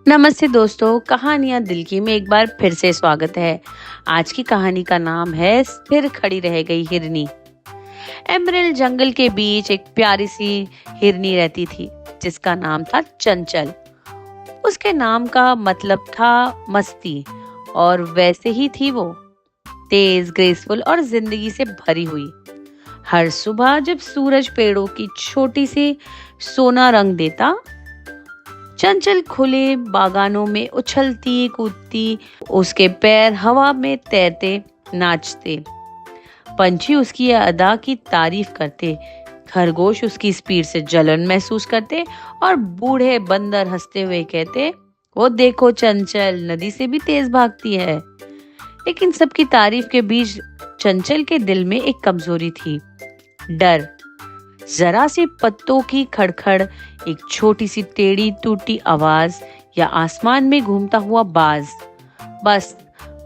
नमस्ते दोस्तों, कहानियाँ दिल की में एक बार फिर से स्वागत है। आज की कहानी का नाम है फिर खड़ी रह गई हिरनी। एमरल्ड जंगल के बीच एक प्यारी सी हिरनी रहती थी जिसका नाम था चंचल। उसके नाम का मतलब था मस्ती और वैसे ही थी वो, तेज, ग्रेसफुल और जिंदगी से भरी हुई। हर सुबह जब सूरज पेड़ों की छोटी सी सोना रंग देता, चंचल खुले बागानों में उछलती कूदती, उसके पैर हवा में तैरते नाचते। पंछी उसकी अदा की तारीफ करते, खरगोश उसकी स्पीड से जलन महसूस करते और बूढ़े बंदर हंसते हुए कहते, वो देखो चंचल नदी से भी तेज भागती है। लेकिन सबकी तारीफ के बीच चंचल के दिल में एक कमजोरी थी, डर। जरा सी पत्तों की खड़खड़, एक छोटी सी टेढ़ी टूटी आवाज या आसमान में घूमता हुआ बाज, बस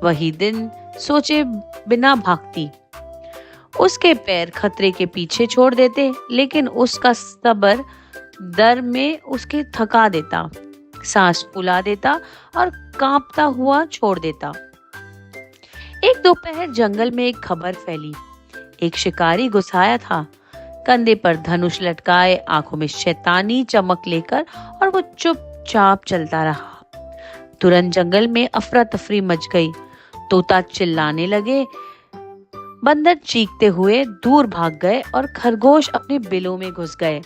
वही दिन सोचे बिना भागती। उसके पैर खतरे के पीछे छोड़ देते, लेकिन उसका सब्र डर में उसके थका देता, सांस फुला देता और कांपता हुआ छोड़ देता। एक दोपहर जंगल में एक खबर फैली। एक शिकारी घुसाया था, कंधे पर धनुष लटकाए, आंखों में शैतानी चमक लेकर, और वो चुपचाप चलता रहा। तुरंत जंगल में अफरा तफरी मच गई। तोता चिल्लाने लगे, बंदर चीखते हुए दूर भाग गए और खरगोश अपने बिलों में घुस गए।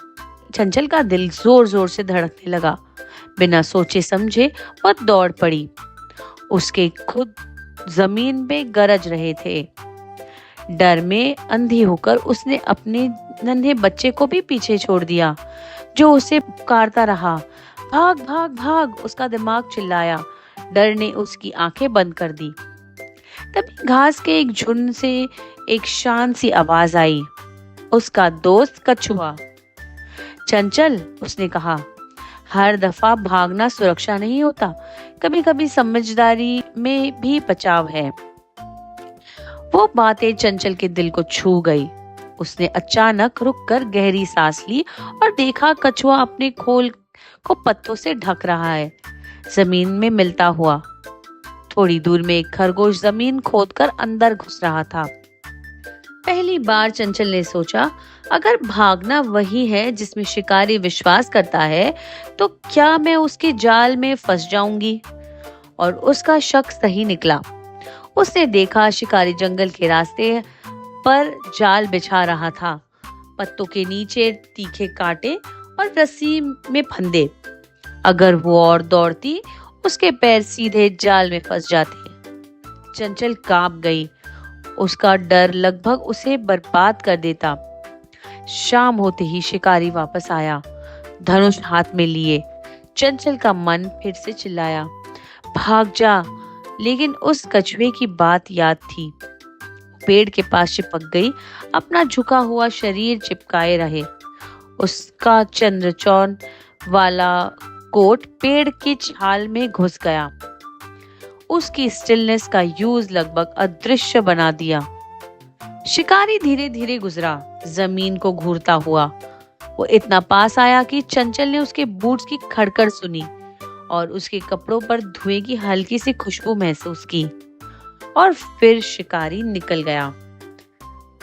चंचल का दिल जोर जोर से धड़कने लगा। बिना सोचे समझे वह दौड़ पड़ी। उसके खुद जमीन पे गरज रहे थे। डर में अंधी होकर उसने अपने नन्हे बच्चे को भी पीछे छोड़ दिया, जो उसे पुकारता रहा, भाग भाग भाग। उसका दिमाग चिल्लाया, डर ने उसकी आंखें बंद कर दी। तभी घास के एक झुंड से एक शांत सी आवाज आई, उसका दोस्त कछुआ। चंचल, उसने कहा, हर दफा भागना सुरक्षा नहीं होता, कभी कभी समझदारी में भी बचाव है। वो बातें चंचल के दिल को छू गई। उसने अचानक रुककर गहरी सांस ली और देखा कछुआ अपने खोल को पत्तों से ढक रहा है, जमीन में मिलता हुआ। थोड़ी दूर में एक खरगोश जमीन खोदकर अंदर घुस रहा था। पहली बार चंचल ने सोचा, अगर भागना वही है जिसमें शिकारी विश्वास करता है, तो क्या मैं उसके जाल में फंस जाऊंगी? और उसका शक सही निकला। उसने देखा शिकारी जंगल के रास्ते पर जाल बिछा रहा था, पत्तों के नीचे तीखे कांटे और रस्सी में फंदे। अगर वो और दौड़ती, उसके पैर सीधे जाल में फंस जाते। चंचल कांप गई। उसका डर लगभग उसे बर्बाद कर देता। शाम होते ही शिकारी वापस आया, धनुष हाथ में लिए। चंचल का मन फिर से चिल्लाया, भाग जा। लेकिन उस कछुए की बात याद थी। पेड़ के पास चिपक गई, अपना झुका हुआ शरीर चिपकाए रहे। उसका चंद्रचौर वाला कोट पेड़ की छाल में घुस गया। उसकी स्टिलनेस का यूज लगभग अदृश्य बना दिया। शिकारी धीरे धीरे गुजरा, जमीन को घूरता हुआ। वो इतना पास आया कि चंचल ने उसके बूट्स की खड़खड़ सुनी और उसके कपड़ों पर धुएं की हल्की सी खुशबू महसूस की। और फिर शिकारी निकल गया।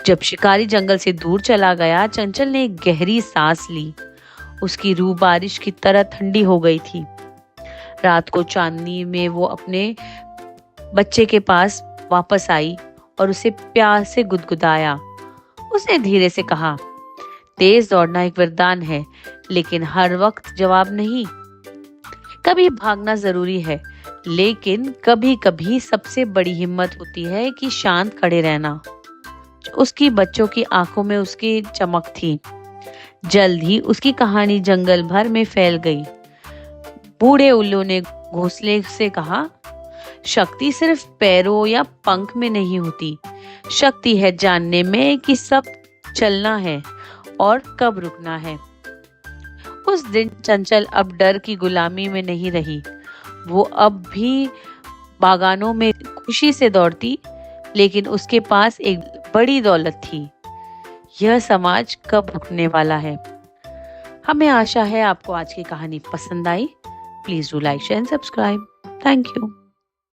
जब शिकारी जंगल से दूर चला गया, चंचल ने एक गहरी सांस ली। उसकी रूह बारिश की तरह ठंडी हो गई थी। रात को चांदनी में वो अपने बच्चे के पास वापस आई और उसे प्यार से गुदगुदाया। उसने धीरे से कहा, तेज दौड़ना एक वरदान है, लेकिन हर वक्त जवाब नहीं। कभी भागना जरूरी है, लेकिन कभी कभी सबसे बड़ी हिम्मत होती है कि शांत खड़े रहना। उसकी बच्चों की आंखों में उसकी चमक थी। जल्द ही उसकी कहानी जंगल भर में फैल गई। बूढ़े उल्लू ने घोंसले से कहा, शक्ति सिर्फ पैरों या पंख में नहीं होती, शक्ति है जानने में कि सब चलना है और कब रुकना है। उस दिन चंचल अब डर की गुलामी में नहीं रही। वो अब भी बागानों में खुशी से दौड़ती, लेकिन उसके पास एक बड़ी दौलत थी, यह समाज कब रुकने वाला है? हमें आशा है आपको आज की कहानी पसंद आई। Please do like share and subscribe. Thank you.